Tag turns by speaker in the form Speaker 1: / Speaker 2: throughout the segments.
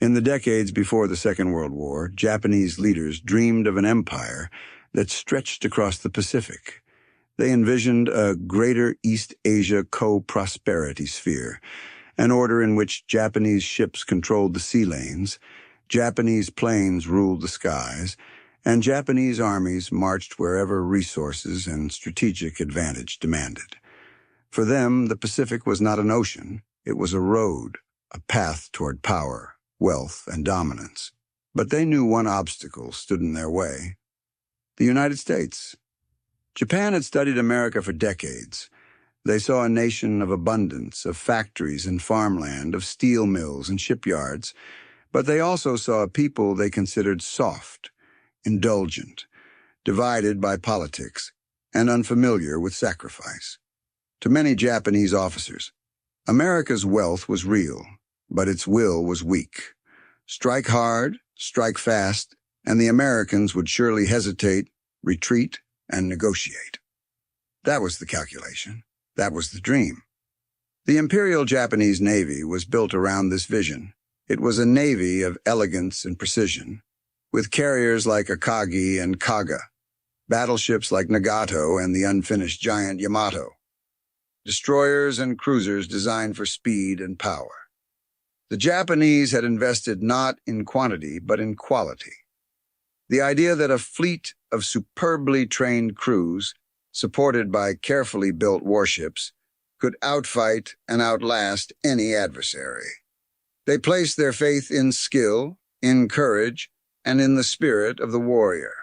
Speaker 1: In the decades before the Second World War, Japanese leaders dreamed of an empire that stretched across the Pacific. They envisioned a greater East Asia co-prosperity sphere, an order in which Japanese ships controlled the sea lanes, Japanese planes ruled the skies, and Japanese armies marched wherever resources and strategic advantage demanded. For them, the Pacific was not an ocean, it was a road, a path toward power, wealth, and dominance. But they knew one obstacle stood in their way: the United States. Japan had studied America for decades. They saw a nation of abundance, of factories and farmland, of steel mills and shipyards, but they also saw a people they considered soft, indulgent, divided by politics, and unfamiliar with sacrifice. To many Japanese officers, America's wealth was real, but its will was weak. Strike hard, strike fast, and the Americans would surely hesitate, retreat, and negotiate. That was the calculation. That was the dream. The Imperial Japanese Navy was built around this vision. It was a navy of elegance and precision, with carriers like Akagi and Kaga, battleships like Nagato and the unfinished giant Yamato, destroyers and cruisers designed for speed and power. The Japanese had invested not in quantity, but in quality. The idea that a fleet of superbly trained crews, supported by carefully built warships, could outfight and outlast any adversary. They placed their faith in skill, in courage, and in the spirit of the warrior.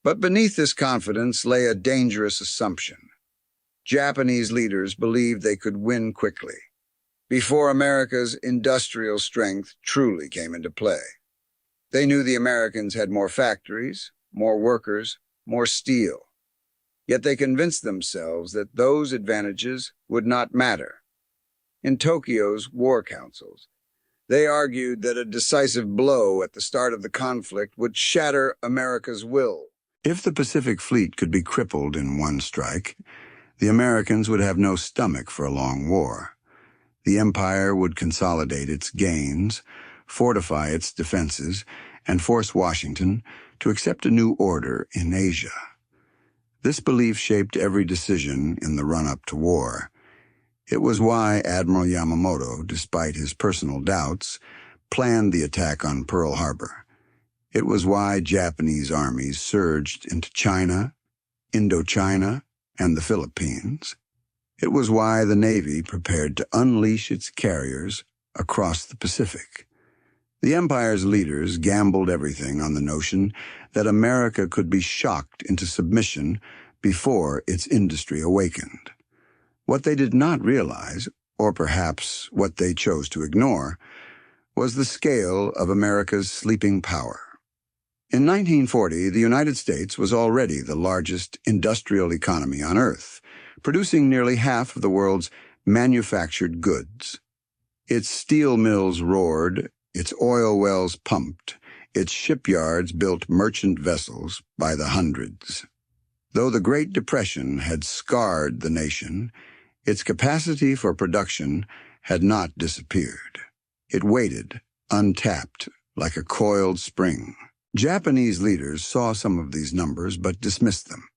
Speaker 1: But beneath this confidence lay a dangerous assumption. Japanese leaders believed they could win quickly, before America's industrial strength truly came into play. They knew the Americans had more factories, more workers, more steel. Yet they convinced themselves that those advantages would not matter. In Tokyo's war councils, they argued that a decisive blow at the start of the conflict would shatter America's will. If the Pacific Fleet could be crippled in one strike, the Americans would have no stomach for a long war. The empire would consolidate its gains, fortify its defenses, and force Washington to accept a new order in Asia. This belief shaped every decision in the run-up to war. It was why Admiral Yamamoto, despite his personal doubts, planned the attack on Pearl Harbor. It was why Japanese armies surged into China, Indochina, and the Philippines. It was why the Navy prepared to unleash its carriers across the Pacific. The empire's leaders gambled everything on the notion that America could be shocked into submission before its industry awakened. What they did not realize, or perhaps what they chose to ignore, was the scale of America's sleeping power. In 1940, the United States was already the largest industrial economy on Earth, producing nearly half of the world's manufactured goods. Its steel mills roared, its oil wells pumped, its shipyards built merchant vessels by the hundreds. Though the Great Depression had scarred the nation, its capacity for production had not disappeared. It waited, untapped, like a coiled spring. Japanese leaders saw some of these numbers but dismissed them.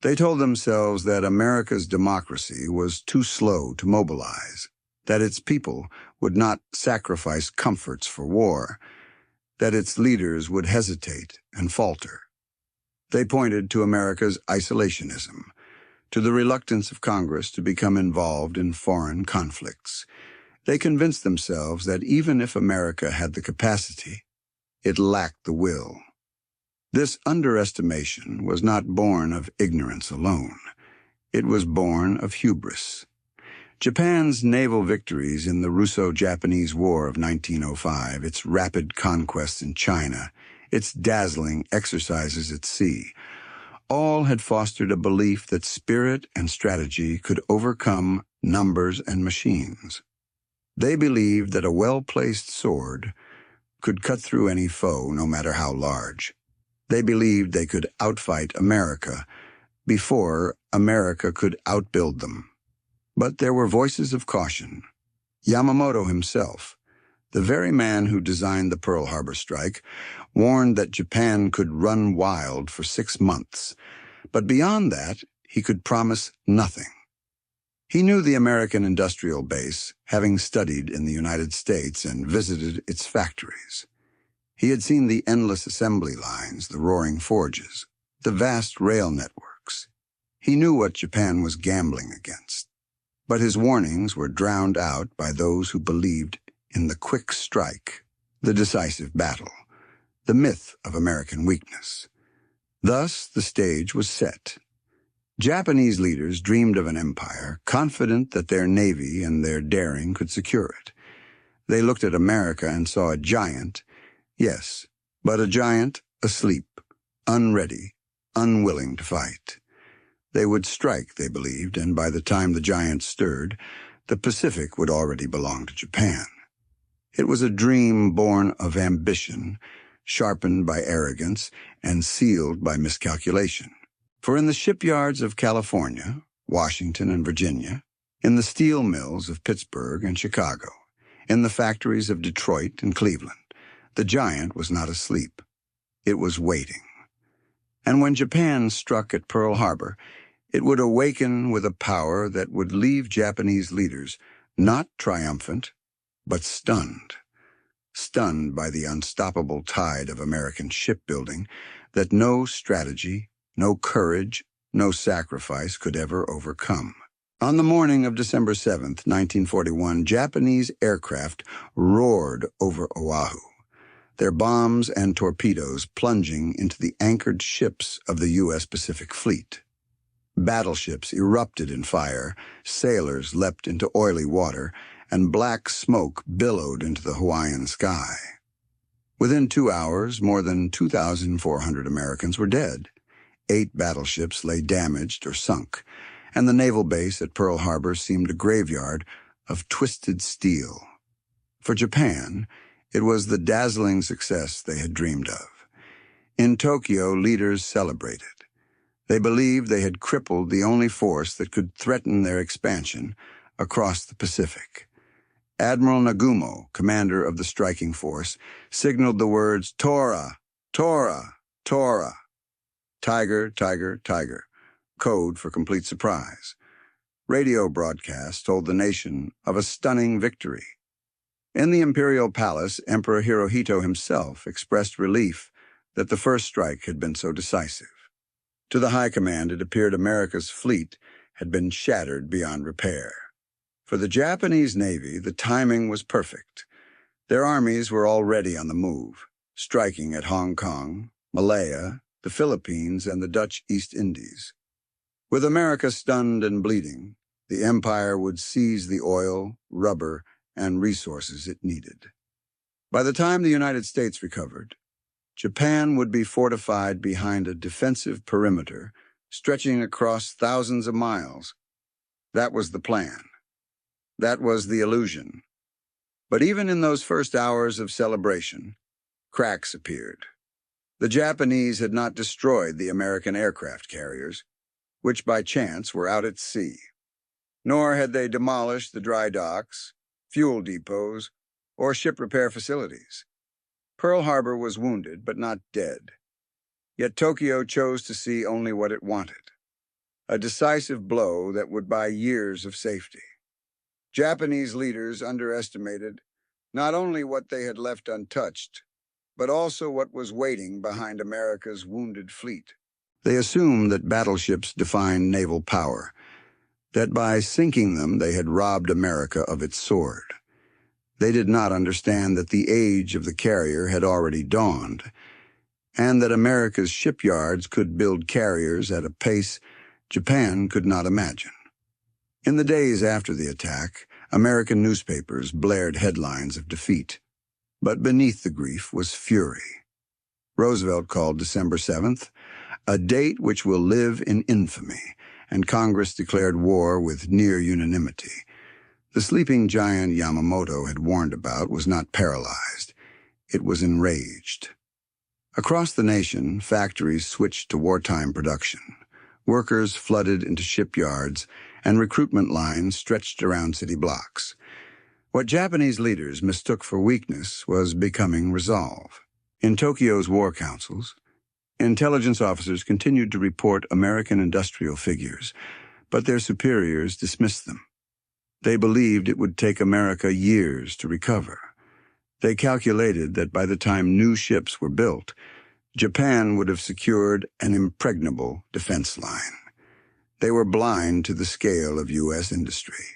Speaker 1: They told themselves that America's democracy was too slow to mobilize, that its people would not sacrifice comforts for war, that its leaders would hesitate and falter. They pointed to America's isolationism, to the reluctance of Congress to become involved in foreign conflicts. They convinced themselves that even if America had the capacity, it lacked the will. This underestimation was not born of ignorance alone. It was born of hubris. Japan's naval victories in the Russo-Japanese War of 1905, its rapid conquests in China, its dazzling exercises at sea, all had fostered a belief that spirit and strategy could overcome numbers and machines. They believed that a well-placed sword could cut through any foe, no matter how large. They believed they could outfight America before America could outbuild them. But there were voices of caution. Yamamoto himself, The very man who designed the Pearl Harbor strike warned that Japan could run wild for 6 months, but beyond that, he could promise nothing. He knew the American industrial base, having studied in the United States and visited its factories. He had seen the endless assembly lines, the roaring forges, the vast rail networks. He knew what Japan was gambling against. But his warnings were drowned out by those who believed in the quick strike, the decisive battle, the myth of American weakness. Thus, the stage was set. Japanese leaders dreamed of an empire, confident that their navy and their daring could secure it. They looked at America and saw a giant, yes, but a giant asleep, unready, unwilling to fight. They would strike, they believed, and by the time the giant stirred, the Pacific would already belong to Japan. It was a dream born of ambition, sharpened by arrogance, and sealed by miscalculation. For in the shipyards of California, Washington, and Virginia, in the steel mills of Pittsburgh and Chicago, in the factories of Detroit and Cleveland, the giant was not asleep. It was waiting. And when Japan struck at Pearl Harbor, it would awaken with a power that would leave Japanese leaders not triumphant, but stunned. Stunned by the unstoppable tide of American shipbuilding that no strategy, no courage, no sacrifice could ever overcome. On the morning of December 7th, 1941, Japanese aircraft roared over Oahu, their bombs and torpedoes plunging into the anchored ships of the U.S. Pacific Fleet. Battleships erupted in fire, sailors leapt into oily water, and black smoke billowed into the Hawaiian sky. Within 2 hours, more than 2,400 Americans were dead. 8 battleships lay damaged or sunk, and the naval base at Pearl Harbor seemed a graveyard of twisted steel. For Japan, it was the dazzling success they had dreamed of. In Tokyo, leaders celebrated. They believed they had crippled the only force that could threaten their expansion across the Pacific. Admiral Nagumo, commander of the striking force, signaled the words, "Tora! Tora! Tora!" Tiger, tiger, tiger, code for complete surprise. Radio broadcasts told the nation of a stunning victory. In the Imperial Palace, Emperor Hirohito himself expressed relief that the first strike had been so decisive. To the High Command, it appeared America's fleet had been shattered beyond repair. For the Japanese Navy, the timing was perfect. Their armies were already on the move, striking at Hong Kong, Malaya, the Philippines, and the Dutch East Indies. With America stunned and bleeding, the empire would seize the oil, rubber, and resources it needed. By the time the United States recovered, Japan would be fortified behind a defensive perimeter stretching across thousands of miles. That was the plan. That was the illusion. But even in those first hours of celebration, cracks appeared. The Japanese had not destroyed the American aircraft carriers, which by chance were out at sea. Nor had they demolished the dry docks, fuel depots, or ship repair facilities. Pearl Harbor was wounded, but not dead. Yet Tokyo chose to see only what it wanted, a decisive blow that would buy years of safety. Japanese leaders underestimated not only what they had left untouched, but also what was waiting behind America's wounded fleet. They assumed that battleships defined naval power, that by sinking them they had robbed America of its sword. They did not understand that the age of the carrier had already dawned, and that America's shipyards could build carriers at a pace Japan could not imagine. In the days after the attack, American newspapers blared headlines of defeat, but beneath the grief was fury. Roosevelt called December 7th a date which will live in infamy, and Congress declared war with near unanimity. The sleeping giant Yamamoto had warned about was not paralyzed. It was enraged. Across the nation, factories switched to wartime production. Workers flooded into shipyards, and recruitment lines stretched around city blocks. What Japanese leaders mistook for weakness was becoming resolve. In Tokyo's war councils, intelligence officers continued to report American industrial figures, but their superiors dismissed them. They believed it would take America years to recover. They calculated that by the time new ships were built, Japan would have secured an impregnable defense line. They were blind to the scale of U.S. industry.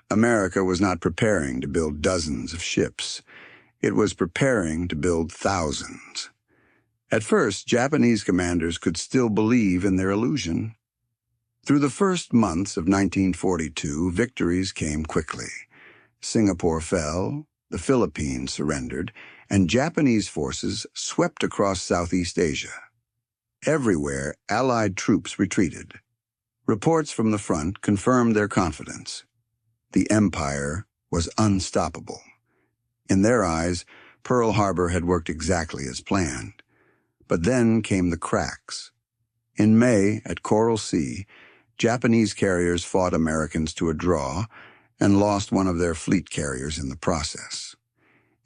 Speaker 1: America was not preparing to build dozens of ships. It was preparing to build thousands. At first, Japanese commanders could still believe in their illusion. Through the first months of 1942, victories came quickly. Singapore fell, the Philippines surrendered, and Japanese forces swept across Southeast Asia. Everywhere, Allied troops retreated. Reports from the front confirmed their confidence. The empire was unstoppable. In their eyes, Pearl Harbor had worked exactly as planned. But then came the cracks. In May, at Coral Sea, Japanese carriers fought Americans to a draw and lost one of their fleet carriers in the process.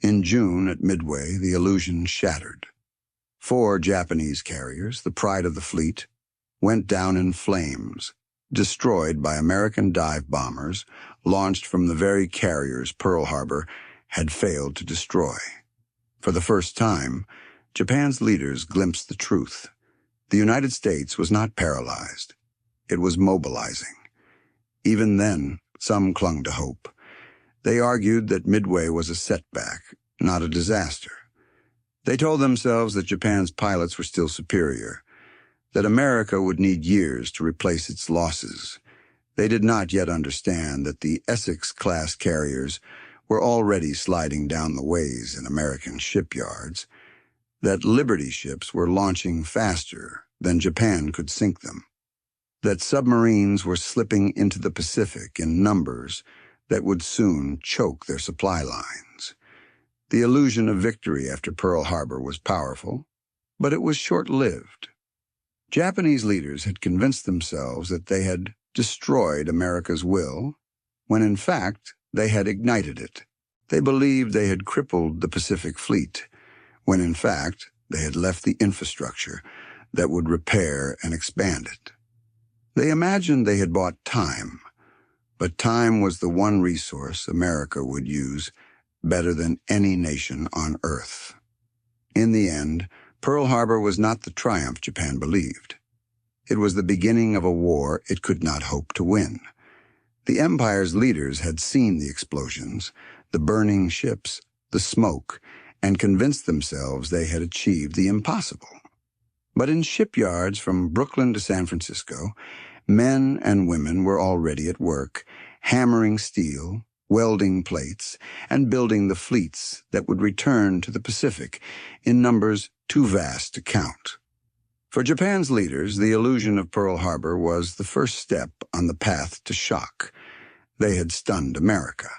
Speaker 1: In June, at Midway, the illusion shattered. 4 Japanese carriers, the pride of the fleet, went down in flames, destroyed by American dive bombers launched from the very carriers Pearl Harbor had failed to destroy. For the first time, Japan's leaders glimpsed the truth. The United States was not paralyzed. It was mobilizing. Even then, some clung to hope. They argued that Midway was a setback, not a disaster. They told themselves that Japan's pilots were still superior, that America would need years to replace its losses. They did not yet understand that the Essex-class carriers were already sliding down the ways in American shipyards, that Liberty ships were launching faster than Japan could sink them, that submarines were slipping into the Pacific in numbers that would soon choke their supply lines. The illusion of victory after Pearl Harbor was powerful, but it was short-lived. Japanese leaders had convinced themselves that they had destroyed America's will, when in fact they had ignited it. They believed they had crippled the Pacific Fleet, when in fact they had left the infrastructure that would repair and expand it. They imagined they had bought time, but time was the one resource America would use better than any nation on Earth. In the end, Pearl Harbor was not the triumph Japan believed. It was the beginning of a war it could not hope to win. The empire's leaders had seen the explosions, the burning ships, the smoke, and convinced themselves they had achieved the impossible. But in shipyards from Brooklyn to San Francisco, men and women were already at work, hammering steel, welding plates, and building the fleets that would return to the Pacific in numbers too vast to count. For Japan's leaders, the illusion of Pearl Harbor was the first step on the path to shock. They had stunned America.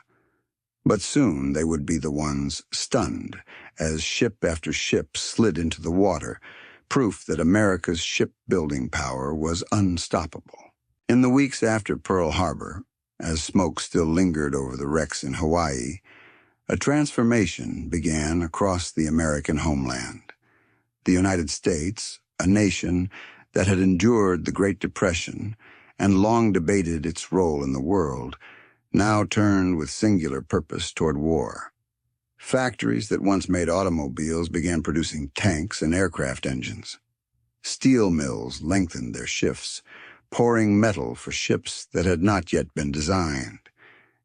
Speaker 1: But soon they would be the ones stunned as ship after ship slid into the water, proof that America's shipbuilding power was unstoppable. In the weeks after Pearl Harbor, as smoke still lingered over the wrecks in Hawaii, a transformation began across the American homeland. The United States, a nation that had endured the Great Depression and long debated its role in the world, now turned with singular purpose toward war. Factories that once made automobiles began producing tanks and aircraft engines. Steel mills lengthened their shifts, pouring metal for ships that had not yet been designed.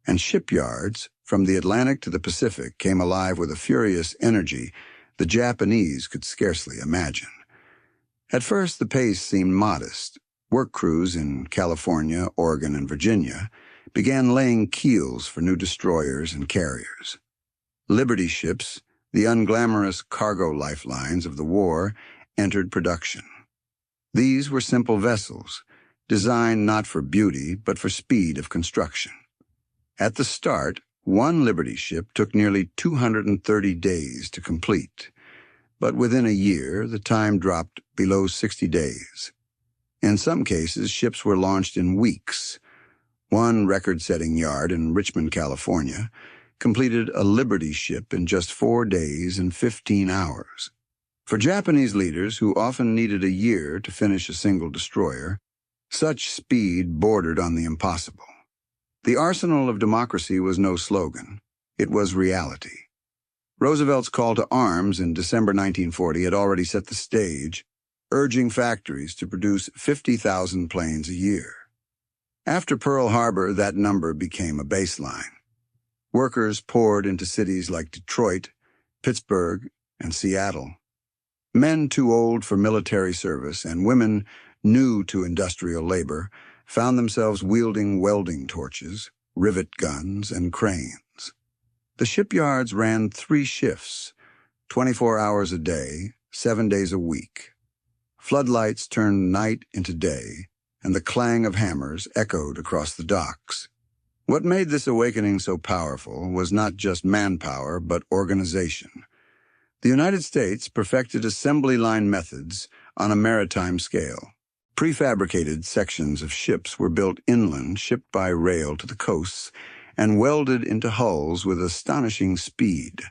Speaker 1: And shipyards, from the Atlantic to the Pacific, came alive with a furious energy the Japanese could scarcely imagine. At first, the pace seemed modest. Work crews in California, Oregon, and Virginia began laying keels for new destroyers and carriers. Liberty ships, the unglamorous cargo lifelines of the war, entered production. These were simple vessels, designed not for beauty but for speed of construction. At the start, one Liberty ship took nearly 230 days to complete, but within a year the time dropped below 60 days. In some cases, ships were launched in weeks. One record-setting yard in Richmond, California, completed a Liberty ship in just 4 days and 15 hours. For Japanese leaders who often needed a year to finish a single destroyer, such speed bordered on the impossible. The arsenal of democracy was no slogan. It was reality. Roosevelt's call to arms in December 1940 had already set the stage, urging factories to produce 50,000 planes a year. After Pearl Harbor, that number became a baseline. Workers poured into cities like Detroit, Pittsburgh, and Seattle. Men too old for military service and women new to industrial labor found themselves wielding welding torches, rivet guns, and cranes. The shipyards ran 3 shifts, 24 hours a day, 7 days a week. Floodlights turned night into day, and the clang of hammers echoed across the docks. What made this awakening so powerful was not just manpower, but organization. The United States perfected assembly line methods on a maritime scale. Prefabricated sections of ships were built inland, shipped by rail to the coasts, and welded into hulls with astonishing speed.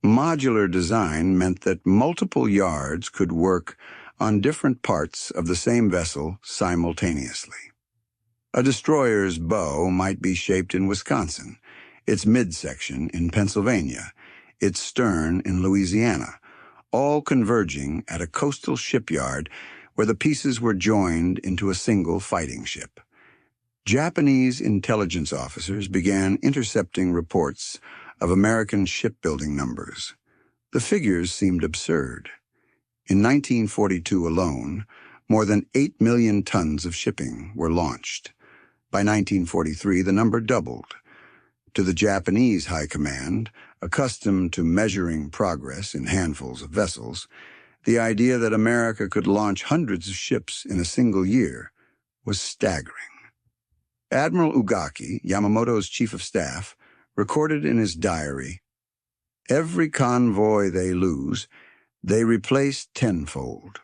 Speaker 1: Modular design meant that multiple yards could work on different parts of the same vessel simultaneously. A destroyer's bow might be shaped in Wisconsin, its midsection in Pennsylvania, its stern in Louisiana, all converging at a coastal shipyard where the pieces were joined into a single fighting ship. Japanese intelligence officers began intercepting reports of American shipbuilding numbers. The figures seemed absurd. In 1942 alone, more than 8 million tons of shipping were launched. By 1943, the number doubled. To the Japanese High Command, accustomed to measuring progress in handfuls of vessels, the idea that America could launch hundreds of ships in a single year was staggering. Admiral Ugaki, Yamamoto's chief of staff, recorded in his diary, "Every convoy they lose, they replace tenfold.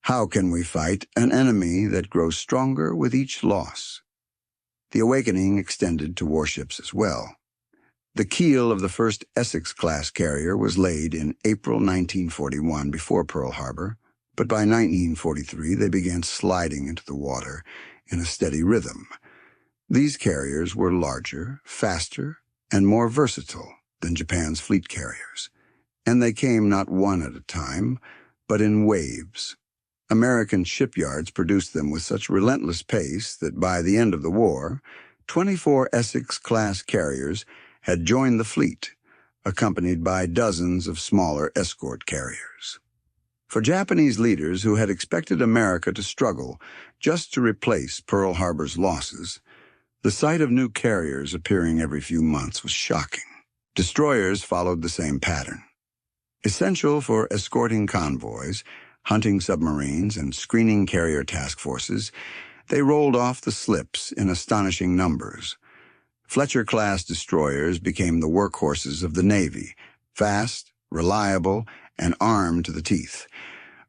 Speaker 1: How can we fight an enemy that grows stronger with each loss?" The awakening extended to warships as well. The keel of the first Essex-class carrier was laid in April 1941 before Pearl Harbor, but by 1943 they began sliding into the water in a steady rhythm. These carriers were larger, faster, and more versatile than Japan's fleet carriers, and they came not one at a time, but in waves. American shipyards produced them with such relentless pace that by the end of the war, 24 Essex-class carriers had joined the fleet, accompanied by dozens of smaller escort carriers. For Japanese leaders who had expected America to struggle just to replace Pearl Harbor's losses, the sight of new carriers appearing every few months was shocking. Destroyers followed the same pattern. Essential for escorting convoys, hunting submarines, and screening carrier task forces, they rolled off the slips in astonishing numbers. Fletcher-class destroyers became the workhorses of the Navy, fast, reliable, and armed to the teeth.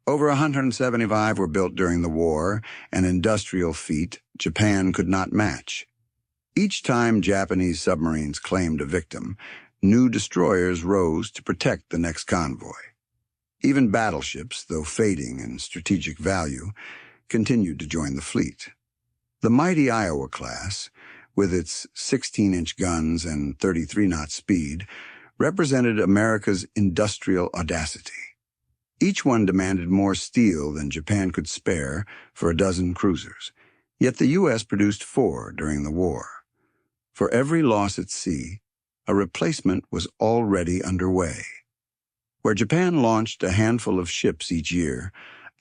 Speaker 1: Over 175 were built during the war, an industrial feat Japan could not match. Each time Japanese submarines claimed a victim, new destroyers rose to protect the next convoy. Even battleships, though fading in strategic value, continued to join the fleet. The mighty Iowa class, with its 16-inch guns and 33-knot speed, represented America's industrial audacity. Each one demanded more steel than Japan could spare for a dozen cruisers, yet the U.S. produced 4 during the war. For every loss at sea, a replacement was already underway. Where Japan launched a handful of ships each year,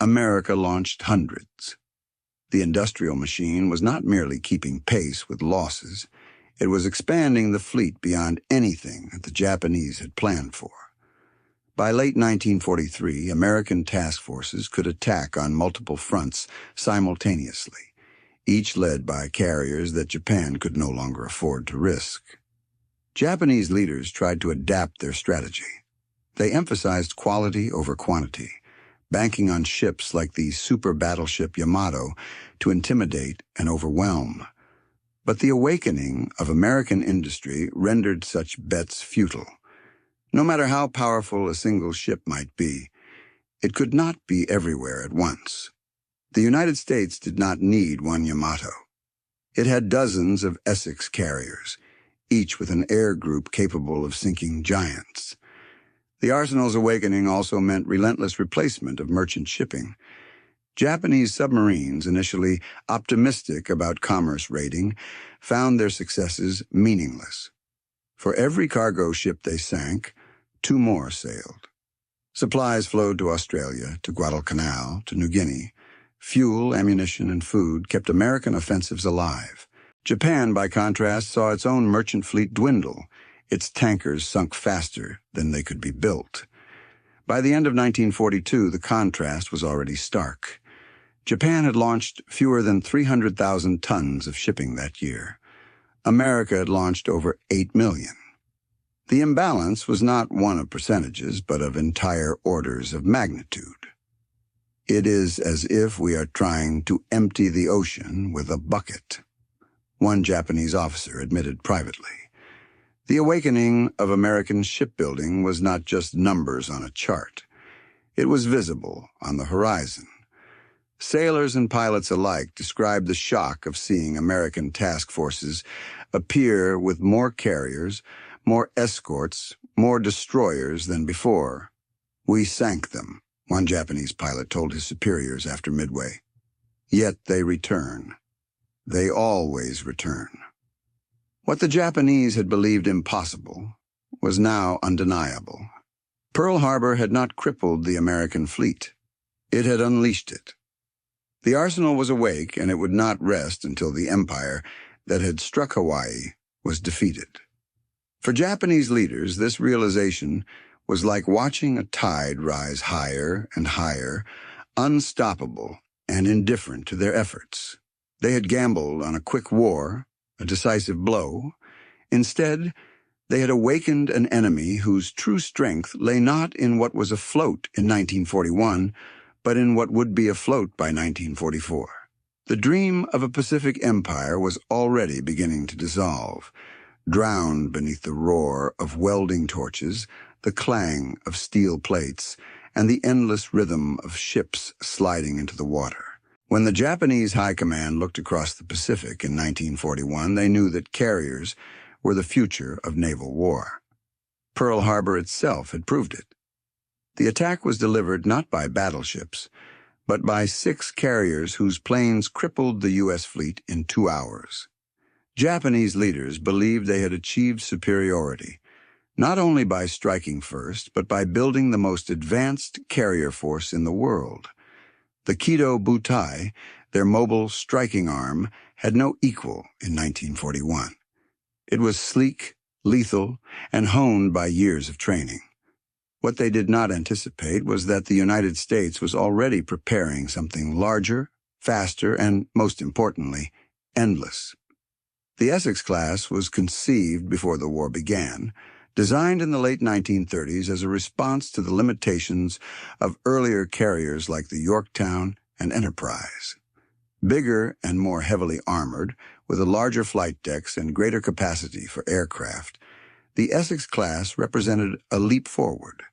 Speaker 1: America launched hundreds. The industrial machine was not merely keeping pace with losses, it was expanding the fleet beyond anything that the Japanese had planned for. By late 1943, American task forces could attack on multiple fronts simultaneously, each led by carriers that Japan could no longer afford to risk. Japanese leaders tried to adapt their strategy. They emphasized quality over quantity, banking on ships like the super battleship Yamato to intimidate and overwhelm. But the awakening of American industry rendered such bets futile. No matter how powerful a single ship might be, it could not be everywhere at once. The United States did not need one Yamato. It had dozens of Essex carriers, each with an air group capable of sinking giants. The arsenal's awakening also meant relentless replacement of merchant shipping. Japanese submarines, initially optimistic about commerce raiding, found their successes meaningless. For every cargo ship they sank, 2 more sailed. Supplies flowed to Australia, to Guadalcanal, to New Guinea. Fuel, ammunition, and food kept American offensives alive. Japan, by contrast, saw its own merchant fleet dwindle. Its tankers sunk faster than they could be built. By the end of 1942, the contrast was already stark. Japan had launched fewer than 300,000 tons of shipping that year. America had launched over 8 million. The imbalance was not one of percentages, but of entire orders of magnitude. It is as if we are trying to empty the ocean with a bucket, one Japanese officer admitted privately. The awakening of American shipbuilding was not just numbers on a chart. It was visible on the horizon. Sailors and pilots alike described the shock of seeing American task forces appear with more carriers, more escorts, more destroyers than before. "We sank them," one Japanese pilot told his superiors after Midway. "Yet they return. They always return." What the Japanese had believed impossible was now undeniable. Pearl Harbor had not crippled the American fleet. It had unleashed it. The arsenal was awake, and it would not rest until the empire that had struck Hawaii was defeated. For Japanese leaders, this realization was like watching a tide rise higher and higher, unstoppable and indifferent to their efforts. They had gambled on a quick war, a decisive blow. Instead, they had awakened an enemy whose true strength lay not in what was afloat in 1941, but in what would be afloat by 1944. The dream of a Pacific empire was already beginning to dissolve, drowned beneath the roar of welding torches, the clang of steel plates, and the endless rhythm of ships sliding into the water. When the Japanese High Command looked across the Pacific in 1941, they knew that carriers were the future of naval war. Pearl Harbor itself had proved it. The attack was delivered not by battleships, but by 6 carriers whose planes crippled the U.S. fleet in 2 hours. Japanese leaders believed they had achieved superiority, not only by striking first, but by building the most advanced carrier force in the world. The Kido Butai, their mobile striking arm, had no equal in 1941. It was sleek, lethal, and honed by years of training. What they did not anticipate was that the United States was already preparing something larger, faster, and, most importantly, endless. The Essex-class was conceived before the war began, designed in the late 1930s as a response to the limitations of earlier carriers like the Yorktown and Enterprise. Bigger and more heavily armored, with a larger flight decks and greater capacity for aircraft, the Essex-class represented a leap forward.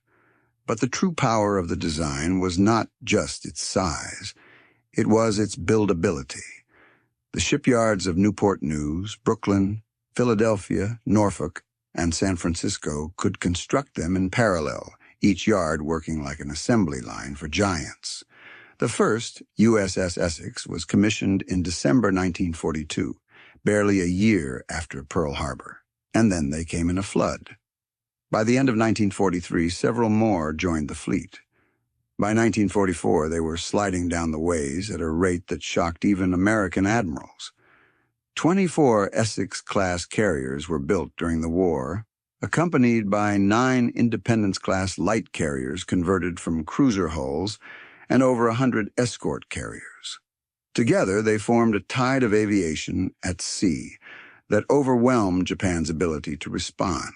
Speaker 1: But the true power of the design was not just its size. It was its buildability. The shipyards of Newport News, Brooklyn, Philadelphia, Norfolk, and San Francisco could construct them in parallel, each yard working like an assembly line for giants. The first, USS Essex, was commissioned in December 1942, barely a year after Pearl Harbor, and then they came in a flood. By the end of 1943, several more joined the fleet. By 1944, they were sliding down the ways at a rate that shocked even American admirals. 24 Essex-class carriers were built during the war, accompanied by 9 Independence-class light carriers converted from cruiser hulls and over 100 escort carriers. Together, they formed a tide of aviation at sea that overwhelmed Japan's ability to respond.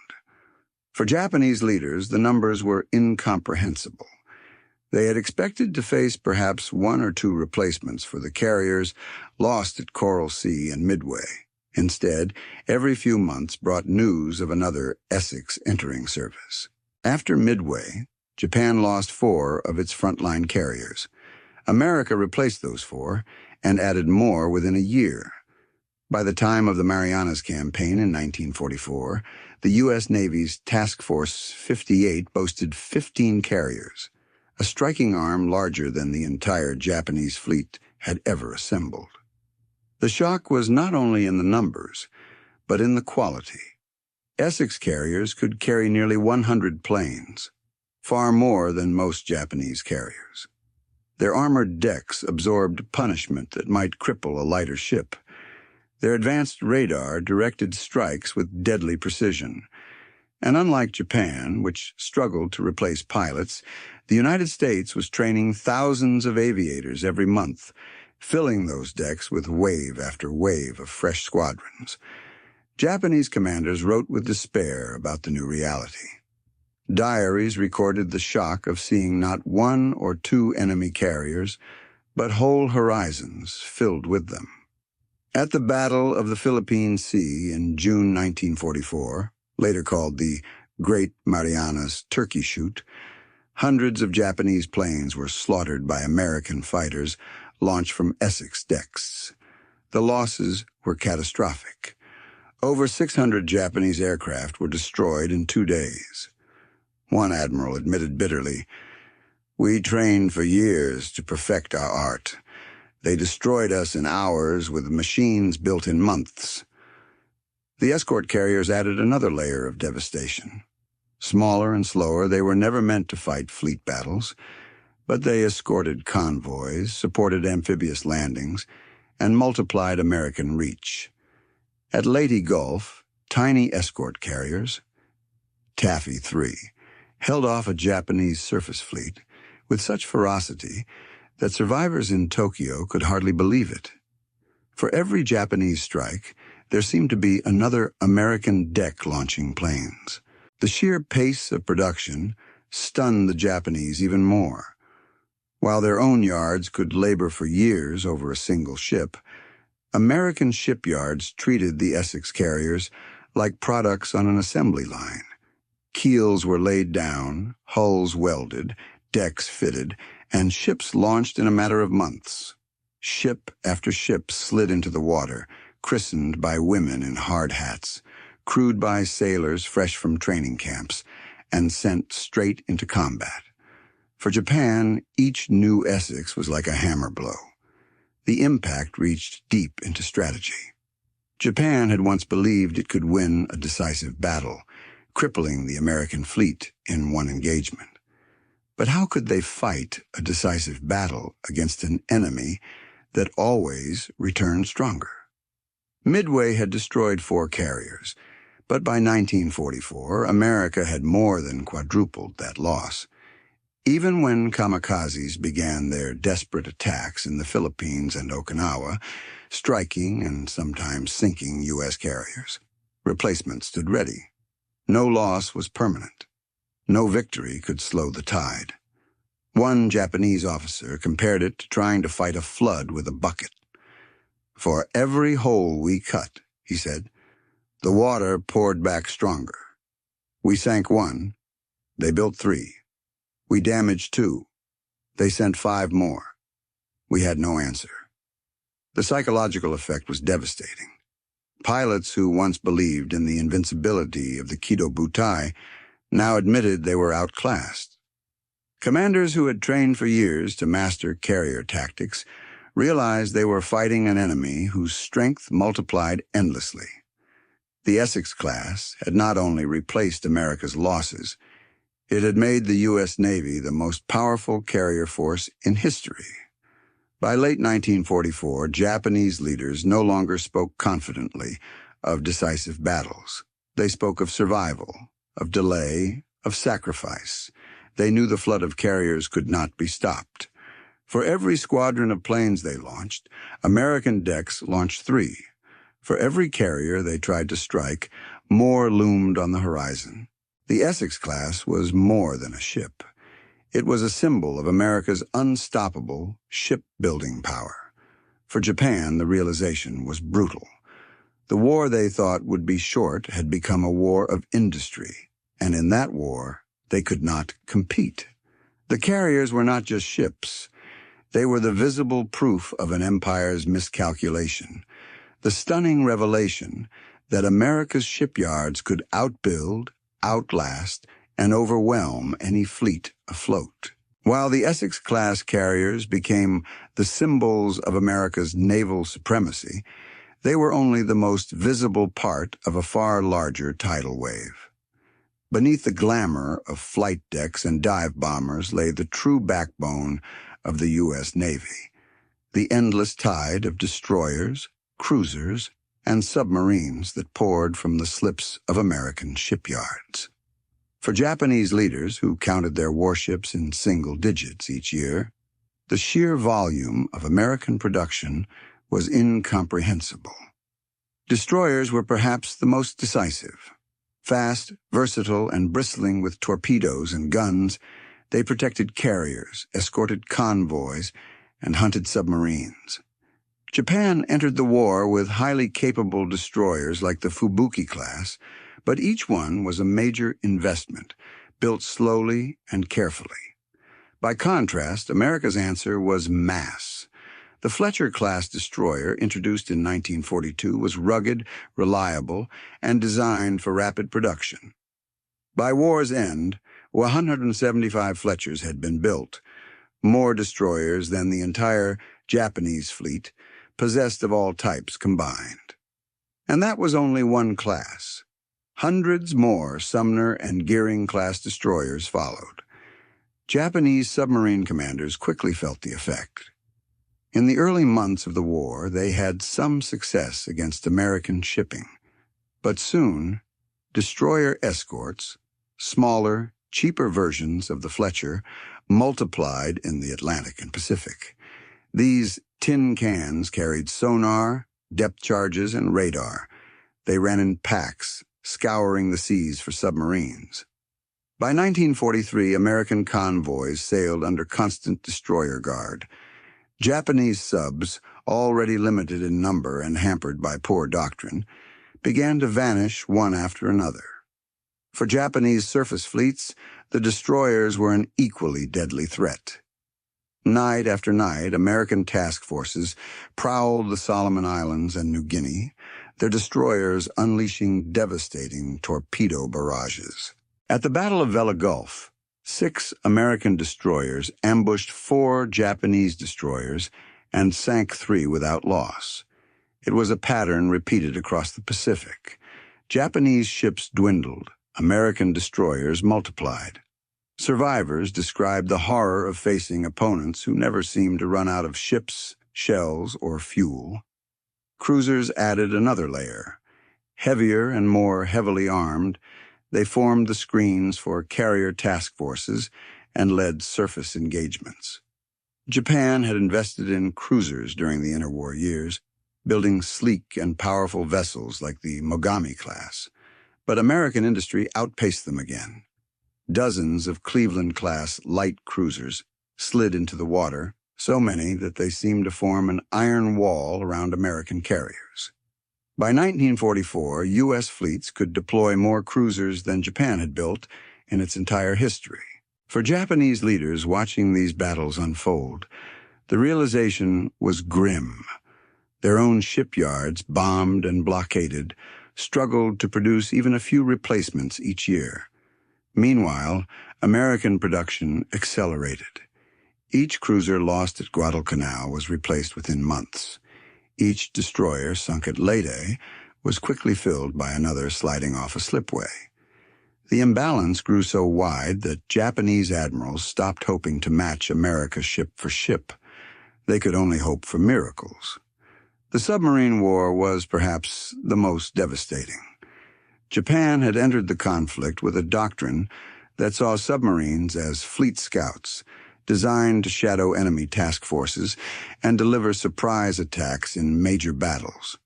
Speaker 1: For Japanese leaders, the numbers were incomprehensible. They had expected to face perhaps 1 or 2 replacements for the carriers lost at Coral Sea and Midway. Instead, every few months brought news of another Essex entering service. After Midway, Japan lost 4 of its frontline carriers. America replaced those 4 and added more within a year. By the time of the Marianas Campaign in 1944, the U.S. Navy's Task Force 58 boasted 15 carriers, a striking arm larger than the entire Japanese fleet had ever assembled. The shock was not only in the numbers, but in the quality. Essex carriers could carry nearly 100 planes, far more than most Japanese carriers. Their armored decks absorbed punishment that might cripple a lighter ship. Their advanced radar directed strikes with deadly precision. And unlike Japan, which struggled to replace pilots, the United States was training thousands of aviators every month, filling those decks with wave after wave of fresh squadrons. Japanese commanders wrote with despair about the new reality. Diaries recorded the shock of seeing not 1 or 2 enemy carriers, but whole horizons filled with them. At the Battle of the Philippine Sea in June 1944, later called the Great Marianas Turkey Shoot, hundreds of Japanese planes were slaughtered by American fighters launched from Essex decks. The losses were catastrophic. Over 600 Japanese aircraft were destroyed in 2 days. One admiral admitted bitterly, "We trained for years to perfect our art. They destroyed us in hours with machines built in months." The escort carriers added another layer of devastation. Smaller and slower, they were never meant to fight fleet battles, but they escorted convoys, supported amphibious landings, and multiplied American reach. At Leyte Gulf, tiny escort carriers, Taffy 3, held off a Japanese surface fleet with such ferocity that survivors in Tokyo could hardly believe it. For every Japanese strike, there seemed to be another American deck launching planes. The sheer pace of production stunned the Japanese even more. While their own yards could labor for years over a single ship, American shipyards treated the Essex carriers like products on an assembly line. Keels were laid down, hulls welded, decks fitted, and ships launched in a matter of months. Ship after ship slid into the water, christened by women in hard hats, crewed by sailors fresh from training camps, and sent straight into combat. For Japan, each new Essex was like a hammer blow. The impact reached deep into strategy. Japan had once believed it could win a decisive battle, crippling the American fleet in one engagement. But how could they fight a decisive battle against an enemy that always returned stronger? Midway had destroyed 4 carriers, but by 1944, America had more than quadrupled that loss. Even when kamikazes began their desperate attacks in the Philippines and Okinawa, striking and sometimes sinking U.S. carriers, replacements stood ready. No loss was permanent. No victory could slow the tide. One Japanese officer compared it to trying to fight a flood with a bucket. "For every hole we cut," he said, "the water poured back stronger. We sank 1, they built 3. We damaged 2. They sent 5 more. We had no answer." The psychological effect was devastating. Pilots who once believed in the invincibility of the Kido Butai now admitted they were outclassed. Commanders who had trained for years to master carrier tactics realized they were fighting an enemy whose strength multiplied endlessly. The Essex-class had not only replaced America's losses, it had made the U.S. Navy the most powerful carrier force in history. By late 1944, Japanese leaders no longer spoke confidently of decisive battles. They spoke of survival, of delay, of sacrifice. They knew the flood of carriers could not be stopped. For every squadron of planes they launched, American decks launched 3. For every carrier they tried to strike, more loomed on the horizon. The Essex-class was more than a ship. It was a symbol of America's unstoppable shipbuilding power. For Japan, the realization was brutal. The war they thought would be short had become a war of industry, and in that war, they could not compete. The carriers were not just ships. They were the visible proof of an empire's miscalculation, the stunning revelation that America's shipyards could outbuild, outlast, and overwhelm any fleet afloat. While the Essex-class carriers became the symbols of America's naval supremacy, they were only the most visible part of a far larger tidal wave. Beneath the glamour of flight decks and dive bombers lay the true backbone of the U.S. Navy, the endless tide of destroyers, cruisers, and submarines that poured from the slips of American shipyards. For Japanese leaders who counted their warships in single digits each year, the sheer volume of American production was incomprehensible. Destroyers were perhaps the most decisive. Fast, versatile, and bristling with torpedoes and guns, they protected carriers, escorted convoys, and hunted submarines. Japan entered the war with highly capable destroyers like the Fubuki-class, but each one was a major investment, built slowly and carefully. By contrast, America's answer was mass. The Fletcher-class destroyer, introduced in 1942, was rugged, reliable, and designed for rapid production. By war's end, 175 Fletchers had been built, more destroyers than the entire Japanese fleet, possessed of all types combined. And that was only one class. Hundreds more Sumner and Gearing-class destroyers followed. Japanese submarine commanders quickly felt the effect. In the early months of the war, they had some success against American shipping. But soon, destroyer escorts, smaller, cheaper versions of the Fletcher, multiplied in the Atlantic and Pacific. These tin cans carried sonar, depth charges, and radar. They ran in packs, scouring the seas for submarines. By 1943, American convoys sailed under constant destroyer guard. Japanese subs, already limited in number and hampered by poor doctrine, began to vanish one after another. For Japanese surface fleets, the destroyers were an equally deadly threat. Night after night, American task forces prowled the Solomon Islands and New Guinea, their destroyers unleashing devastating torpedo barrages. At the Battle of Vella Gulf, 6 American destroyers ambushed 4 Japanese destroyers and sank 3 without loss. It was a pattern repeated across the Pacific. Japanese ships dwindled, American destroyers multiplied. Survivors described the horror of facing opponents who never seemed to run out of ships, shells, or fuel. Cruisers added another layer. Heavier and more heavily armed, they formed the screens for carrier task forces and led surface engagements. Japan had invested in cruisers during the interwar years, building sleek and powerful vessels like the Mogami-class. But American industry outpaced them again. Dozens of Cleveland-class light cruisers slid into the water, so many that they seemed to form an iron wall around American carriers. By 1944, U.S. fleets could deploy more cruisers than Japan had built in its entire history. For Japanese leaders watching these battles unfold, the realization was grim. Their own shipyards, bombed and blockaded, struggled to produce even a few replacements each year. Meanwhile, American production accelerated. Each cruiser lost at Guadalcanal was replaced within months. Each destroyer sunk at Leyte was quickly filled by another sliding off a slipway. The imbalance grew so wide that Japanese admirals stopped hoping to match America ship for ship. They could only hope for miracles. The submarine war was perhaps the most devastating. Japan had entered the conflict with a doctrine that saw submarines as fleet scouts, designed to shadow enemy task forces and deliver surprise attacks in major battles.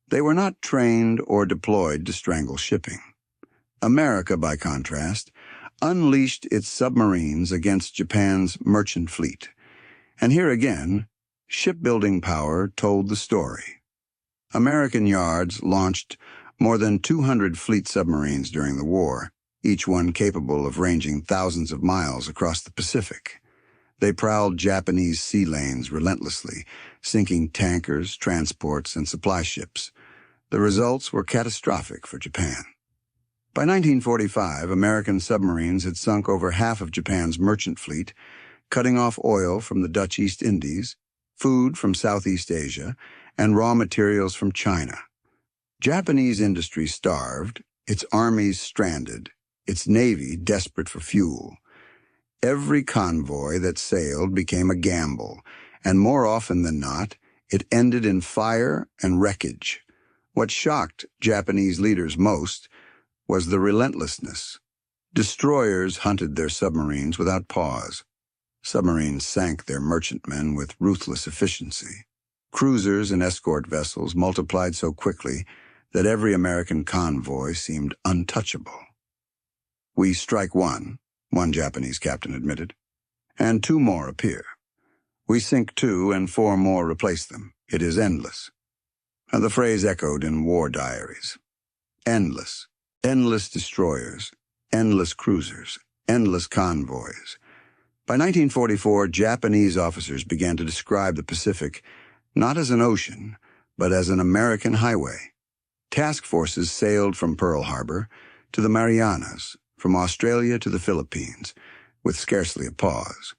Speaker 1: They were not trained or deployed to strangle shipping. America, by contrast, unleashed its submarines against Japan's merchant fleet. And here again, shipbuilding power told the story. American yards launched more than 200 fleet submarines during the war, each one capable of ranging thousands of miles across the Pacific. They prowled Japanese sea lanes relentlessly, sinking tankers, transports, and supply ships. The results were catastrophic for Japan. By 1945, American submarines had sunk over half of Japan's merchant fleet, cutting off oil from the Dutch East Indies, food from Southeast Asia, and raw materials from China. Japanese industry starved, its armies stranded, its navy desperate for fuel. Every convoy that sailed became a gamble, and more often than not, it ended in fire and wreckage. What shocked Japanese leaders most was the relentlessness. Destroyers hunted their submarines without pause. Submarines sank their merchantmen with ruthless efficiency. Cruisers and escort vessels multiplied so quickly that every American convoy seemed untouchable. "We strike one Japanese captain admitted, "and two more appear. We sink two and four more replace them. It is endless." And the phrase echoed in war diaries. Endless. Endless destroyers, endless cruisers, endless convoys. By 1944, Japanese officers began to describe the Pacific not as an ocean, but as an American highway. Task forces sailed from Pearl Harbor to the Marianas, from Australia to the Philippines, with scarcely a pause.